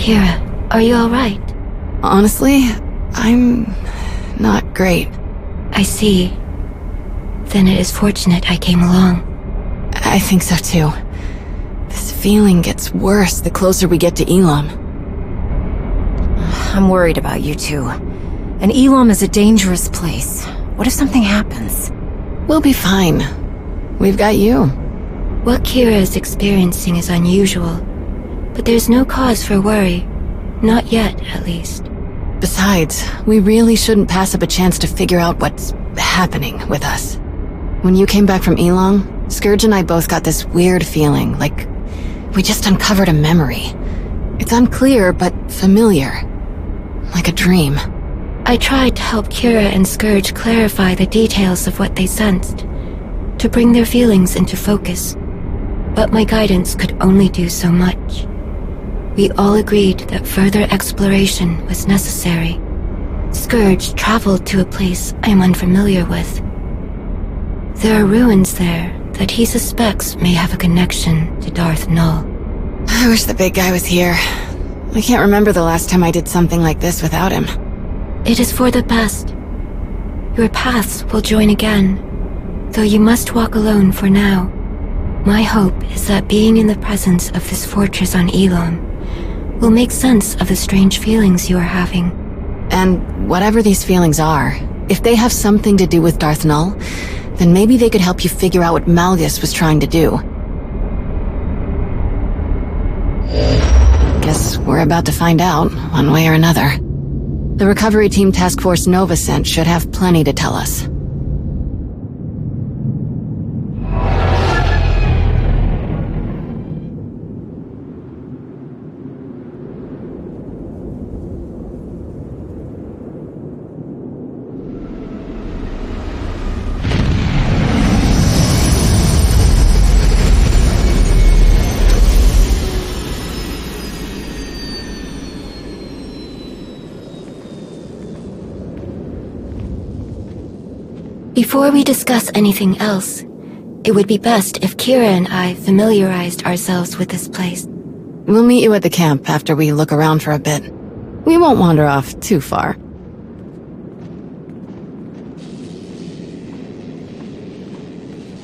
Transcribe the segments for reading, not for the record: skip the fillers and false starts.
Kira, are you alright? Honestly, I'm not great. I see. Then it is fortunate I came along. I think so too. This feeling gets worse the closer we get to Elom. I'm worried about you two. And Elom is a dangerous place. What if something happens? We'll be fine. We've got you. What Kira is experiencing is unusual, but there's no cause for worry. Not yet, at least. Besides, we really shouldn't pass up a chance to figure out what's happening with us. When you came back from Elom, Scourge and I both got this weird feeling, like we just uncovered a memory. It's unclear, but familiar. Like a dream. I tried to help Kira and Scourge clarify the details of what they sensed, to bring their feelings into focus. But my guidance could only do so much. We all agreed that further exploration was necessary. Scourge traveled to a place I am unfamiliar with. There are ruins there that he suspects may have a connection to Darth Null. I wish the big guy was here. I can't remember the last time I did something like this without him. It is for the best. Your paths will join again, though you must walk alone for now. My hope is that being in the presence of this fortress on Elom will make sense of the strange feelings you are having. And whatever these feelings are, if they have something to do with Darth Null, then maybe they could help you figure out what Malgus was trying to do. Guess we're about to find out, one way or another. The Recovery Team Task Force Nova sent should have plenty to tell us. Before we discuss anything else, it would be best if Kira and I familiarized ourselves with this place. We'll meet you at the camp after we look around for a bit. We won't wander off too far.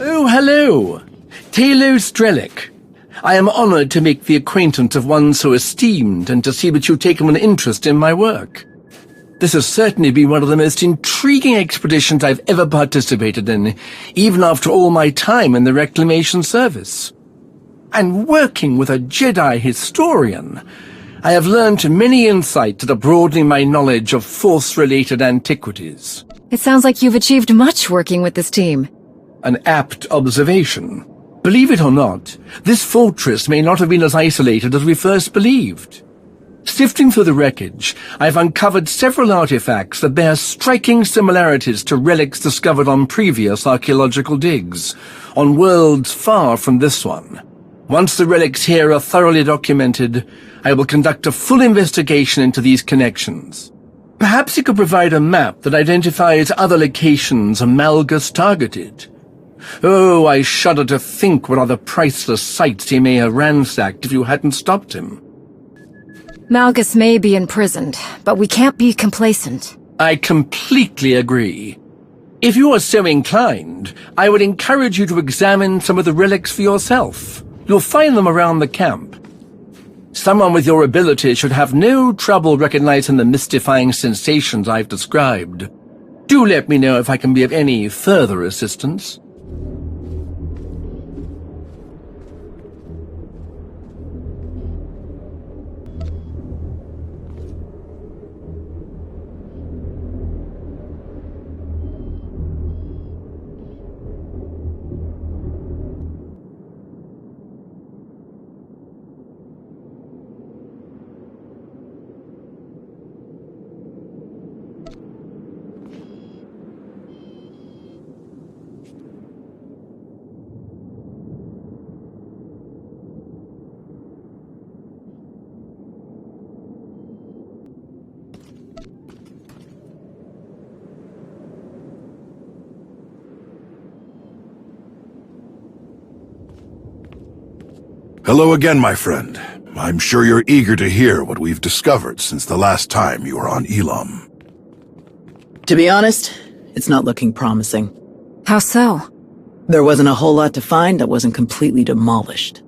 Oh, hello! Talo Strelic. I am honored to make the acquaintance of one so esteemed and to see that you've taken an interest in my work. This has certainly been one of the most intriguing expeditions I've ever participated in, even after all my time in the Reclamation Service. And working with a Jedi historian, I have learned many insights that are broadening my knowledge of Force-related antiquities. It sounds like you've achieved much working with this team. An apt observation. Believe it or not, this fortress may not have been as isolated as we first believed. Sifting through the wreckage, I've uncovered several artifacts that bear striking similarities to relics discovered on previous archaeological digs, on worlds far from this one. Once the relics here are thoroughly documented, I will conduct a full investigation into these connections. Perhaps you could provide a map that identifies other locations Malgus targeted. Oh, I shudder to think what other priceless sites he may have ransacked if you hadn't stopped him. Malgus may be imprisoned, but we can't be complacent. I completely agree. If you are so inclined, I would encourage you to examine some of the relics for yourself. You'll find them around the camp. Someone with your ability should have no trouble recognizing the mystifying sensations I've described. Do let me know if I can be of any further assistance. Hello again, my friend. I'm sure you're eager to hear what we've discovered since the last time you were on Elom. To be honest, it's not looking promising. How so? There wasn't a whole lot to find that wasn't completely demolished.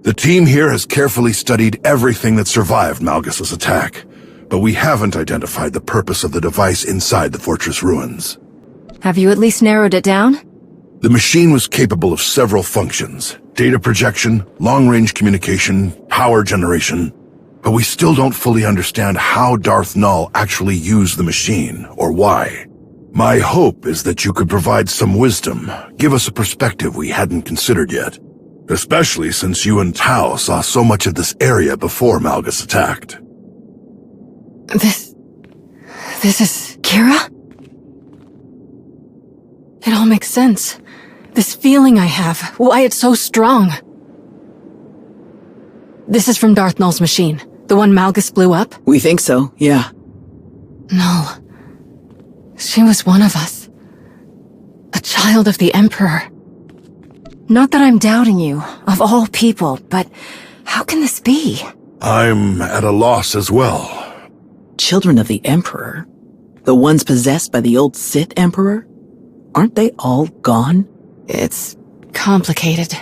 The team here has carefully studied everything that survived Malgus's attack, but we haven't identified the purpose of the device inside the fortress ruins. Have you at least narrowed it down? The machine was capable of several functions: data projection, long-range communication, power generation. But we still don't fully understand how Darth Null actually used the machine, or why. My hope is that you could provide some wisdom, give us a perspective we hadn't considered yet. Especially since you and Tao saw so much of this area before Malgus attacked. This is Kira? It all makes sense. This feeling I have, why it's so strong. This is from Darth Null's machine, the one Malgus blew up? We think so, yeah. Null. She was one of us. A child of the Emperor. Not that I'm doubting you, of all people, but how can this be? I'm at a loss as well. Children of the Emperor? The ones possessed by the old Sith Emperor? Aren't they all gone? It's complicated.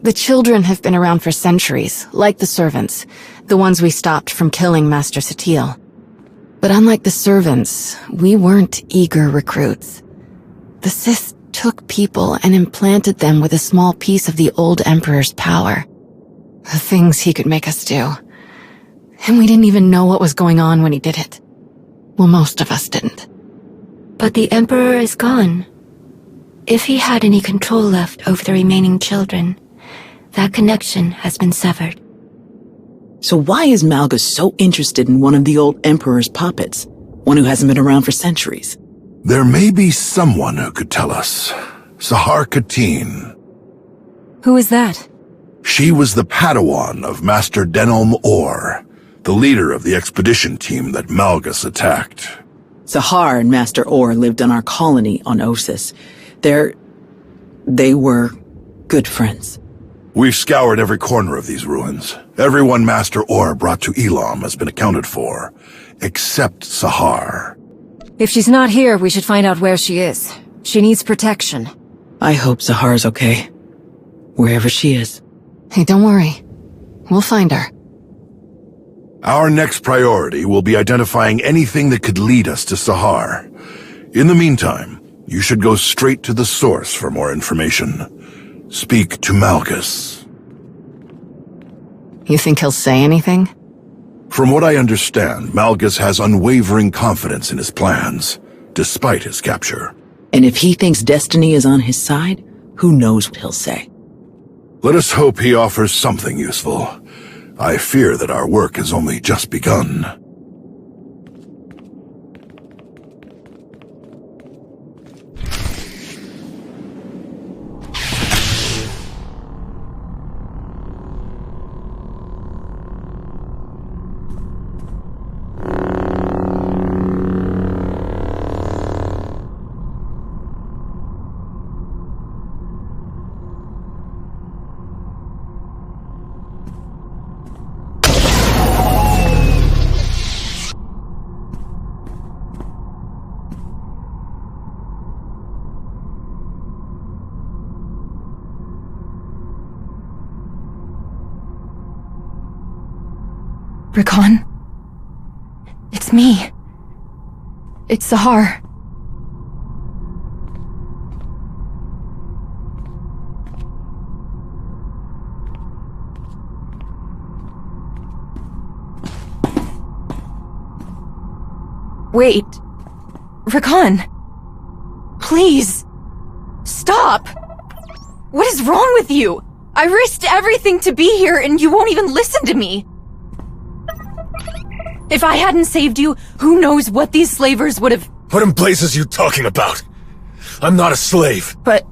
The children have been around for centuries, like the servants, the ones we stopped from killing Master Satele. But unlike the servants, we weren't eager recruits. The Sith took people and implanted them with a small piece of the old Emperor's power. The things he could make us do. And we didn't even know what was going on when he did it. Well, most of us didn't. But the Emperor is gone. If he had any control left over the remaining children, that connection has been severed. So why is Malgus so interested in one of the old Emperor's puppets? One who hasn't been around for centuries? There may be someone who could tell us. Sahar Katin. Who is that? She was the Padawan of Master Denom Or, the leader of the expedition team that Malgus attacked. Sahar and Master Orr lived on our colony on Osis. They were good friends. We've scoured every corner of these ruins. Everyone Master Orr brought to Elom has been accounted for, except Sahar. If she's not here, we should find out where she is. She needs protection. I hope Sahar's okay. Wherever she is. Hey, don't worry. We'll find her. Our next priority will be identifying anything that could lead us to Sahar. In the meantime, you should go straight to the source for more information. Speak to Malgus. You think he'll say anything? From what I understand, Malgus has unwavering confidence in his plans, despite his capture. And if he thinks destiny is on his side, who knows what he'll say. Let us hope he offers something useful. I fear that our work has only just begun. Rakan? It's me. It's Sahar. Wait. Rakan. Please. Stop. What is wrong with you? I risked everything to be here and you won't even listen to me. If I hadn't saved you, who knows what these slavers would have— What in blazes are you talking about? I'm not a slave. But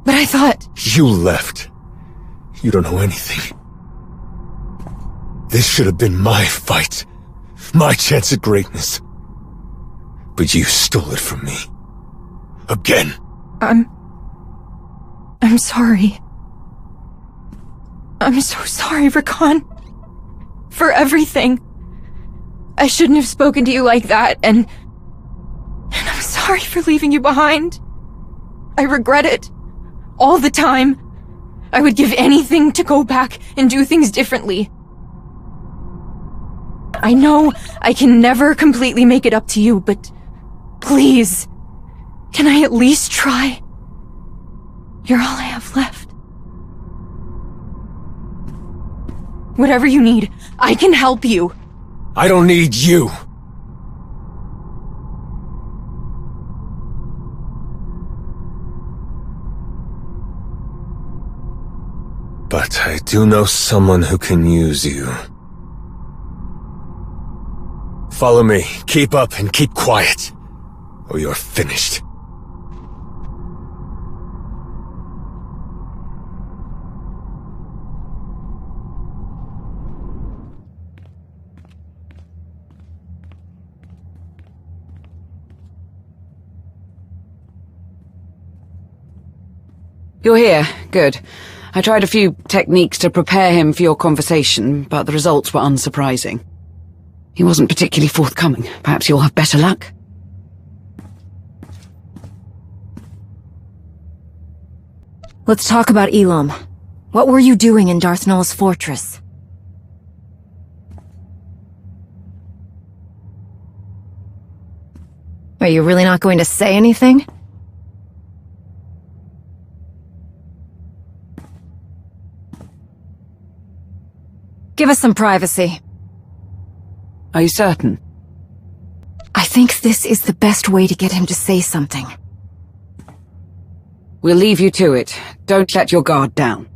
I thought— You left. You don't know anything. This should have been my fight. My chance at greatness. But you stole it from me. Again. I'm sorry. I'm so sorry, Rakan. for everything. I shouldn't have spoken to you like that, and I'm sorry for leaving you behind. I regret it. All the time. I would give anything to go back and do things differently. I know I can never completely make it up to you, but please, can I at least try? You're all I have left. Whatever you need, I can help you. I don't need you. But I do know someone who can use you. Follow me. Keep up and keep quiet, or you're finished. You're here. Good. I tried a few techniques to prepare him for your conversation, but the results were unsurprising. He wasn't particularly forthcoming. Perhaps you'll have better luck. Let's talk about Elom. What were you doing in Darth Nul's fortress? Are you really not going to say anything? Give us some privacy. Are you certain? I think this is the best way to get him to say something. We'll leave you to it. Don't let your guard down.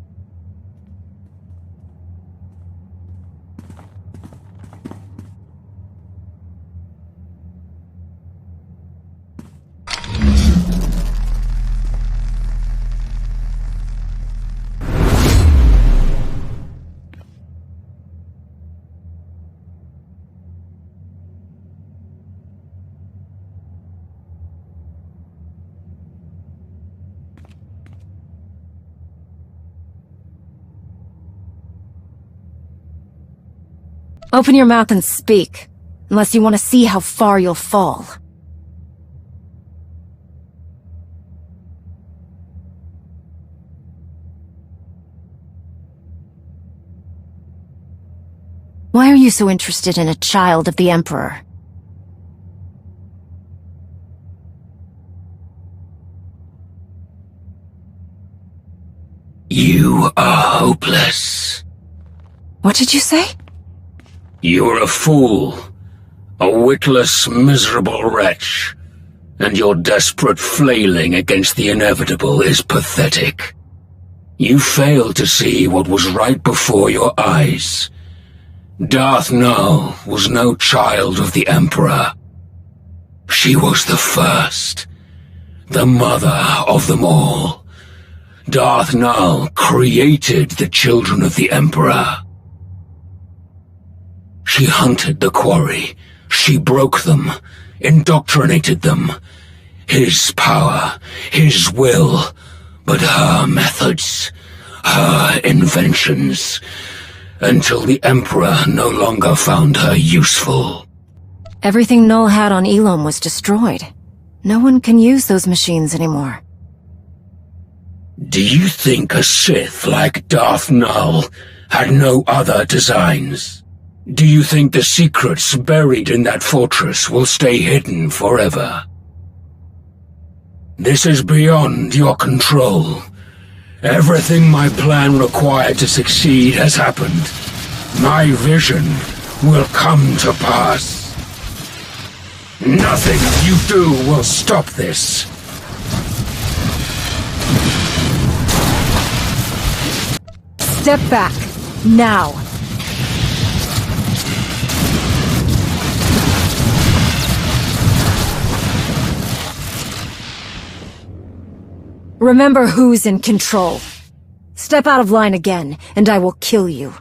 Open your mouth and speak, unless you want to see how far you'll fall. Why are you so interested in a child of the Emperor? You are hopeless. What did you say? You're a fool, a witless, miserable wretch, and your desperate flailing against the inevitable is pathetic. You failed to see what was right before your eyes. Darth Nul was no child of the Emperor. She was the first, the mother of them all. Darth Nul created the children of the Emperor. She hunted the quarry. She broke them, indoctrinated them. His power, his will, but her methods, her inventions, until the Emperor no longer found her useful. Everything Nul had on Elom was destroyed. No one can use those machines anymore. Do you think a Sith like Darth Nul had no other designs? Do you think the secrets buried in that fortress will stay hidden forever? This is beyond your control. Everything my plan required to succeed has happened. My vision will come to pass. Nothing you do will stop this. Step back, now. Remember who's in control. Step out of line again, and I will kill you.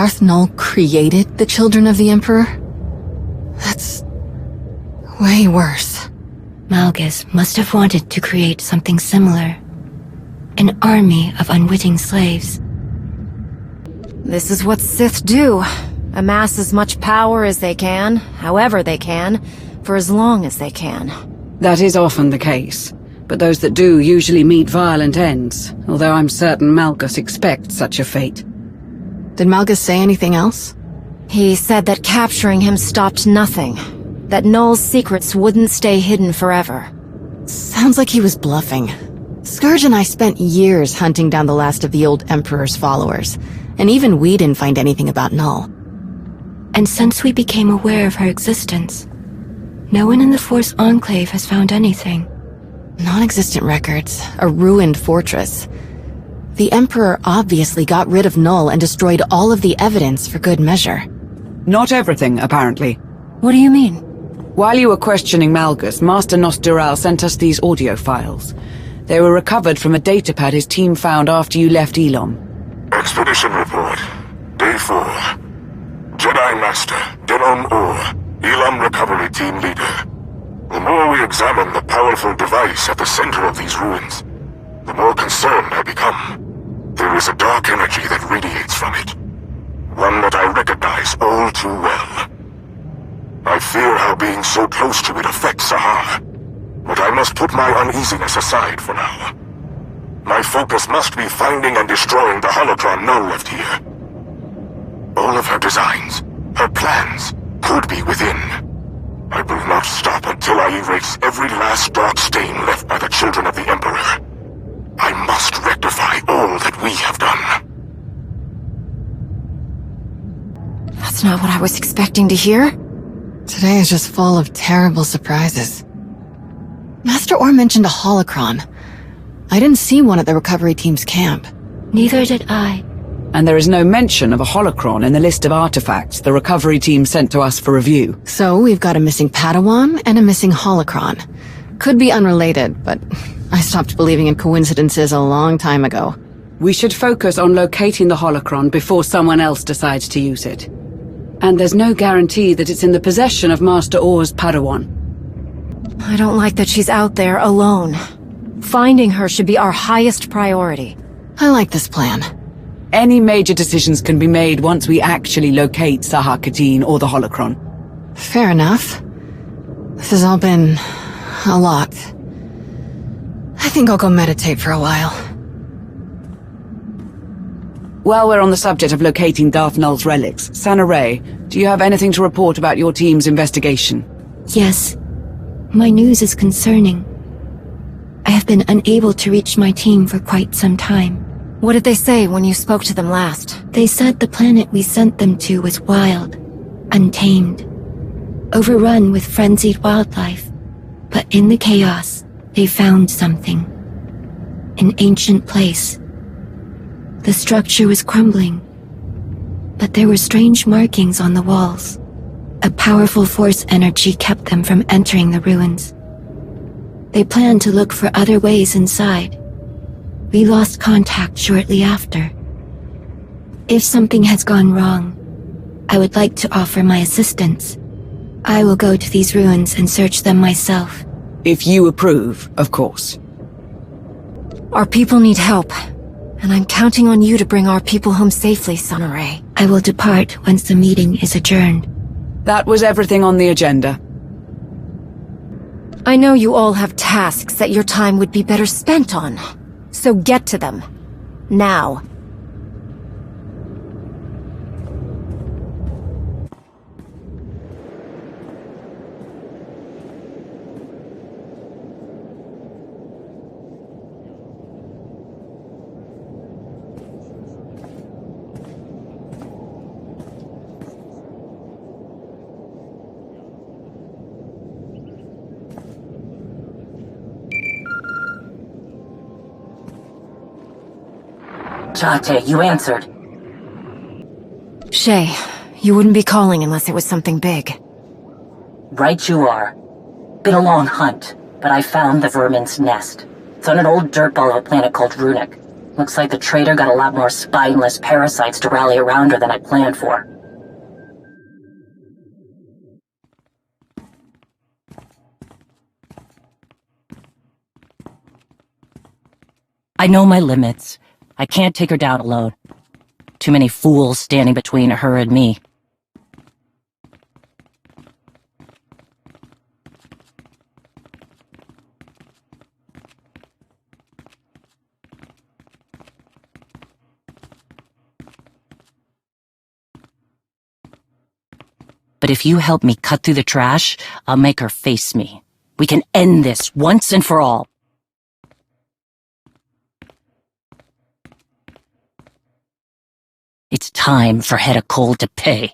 Darth Null created the children of the Emperor? That's way worse. Malgus must have wanted to create something similar. An army of unwitting slaves. This is what Sith do. Amass as much power as they can, however they can, for as long as they can. That is often the case, but those that do usually meet violent ends, although I'm certain Malgus expects such a fate. Did Malgus say anything else? He said that capturing him stopped nothing. That Null's secrets wouldn't stay hidden forever. Sounds like he was bluffing. Scourge and I spent years hunting down the last of the old Emperor's followers, and even we didn't find anything about Null. And since we became aware of her existence, no one in the Force Enclave has found anything. Non-existent records, a ruined fortress. The Emperor obviously got rid of Null and destroyed all of the evidence for good measure. Not everything, apparently. What do you mean? While you were questioning Malgus, Master Nostdural sent us these audio files. They were recovered from a datapad his team found after you left Elom. Expedition report. Day 4. Jedi Master, Elom, Elom Recovery Team Leader. The more we examine the powerful device at the center of these ruins, the more concerned I become. There is a dark energy that radiates from it. One that I recognize all too well. I fear how being so close to it affects Sahar, but I must put my uneasiness aside for now. My focus must be finding and destroying the holocron Null left here. All of her designs, her plans, could be within. I will not stop until I erase every last dark stain left by the children of the Emperor. I must rectify all that we have done. That's not what I was expecting to hear. Today is just full of terrible surprises. Master Orr mentioned a holocron. I didn't see one at the recovery team's camp. Neither did I. And there is no mention of a holocron in the list of artifacts the recovery team sent to us for review. So we've got a missing Padawan and a missing holocron. Could be unrelated, but I stopped believing in coincidences a long time ago. We should focus on locating the holocron before someone else decides to use it. And there's no guarantee that it's in the possession of Master Orr's Padawan. I don't like that she's out there alone. Finding her should be our highest priority. I like this plan. Any major decisions can be made once we actually locate Sahar Kadeen or the holocron. Fair enough. This has all been a lot. I think I'll go meditate for a while. While we're on the subject of locating Darth Null's relics, Sana Ray, do you have anything to report about your team's investigation? Yes. My news is concerning. I have been unable to reach my team for quite some time. What did they say when you spoke to them last? They said the planet we sent them to was wild, untamed, overrun with frenzied wildlife. But in the chaos, they found something. An ancient place. The structure was crumbling, but there were strange markings on the walls. A powerful force energy kept them from entering the ruins. They planned to look for other ways inside. We lost contact shortly after. If something has gone wrong, I would like to offer my assistance. I will go to these ruins and search them myself. If you approve, of course. Our people need help, and I'm counting on you to bring our people home safely, Sana Ray. I will depart once the meeting is adjourned. That was everything on the agenda. I know you all have tasks that your time would be better spent on, so get to them. Now. Tate, you answered. Shay, you wouldn't be calling unless it was something big. Right you are. Been a long hunt, but I found the vermin's nest. It's on an old dirtball of a planet called Runic. Looks like the traitor got a lot more spineless parasites to rally around her than I planned for. I know my limits. I can't take her down alone. Too many fools standing between her and me. But if you help me cut through the trash, I'll make her face me. We can end this once and for all. It's time for Hedda Cole to pay.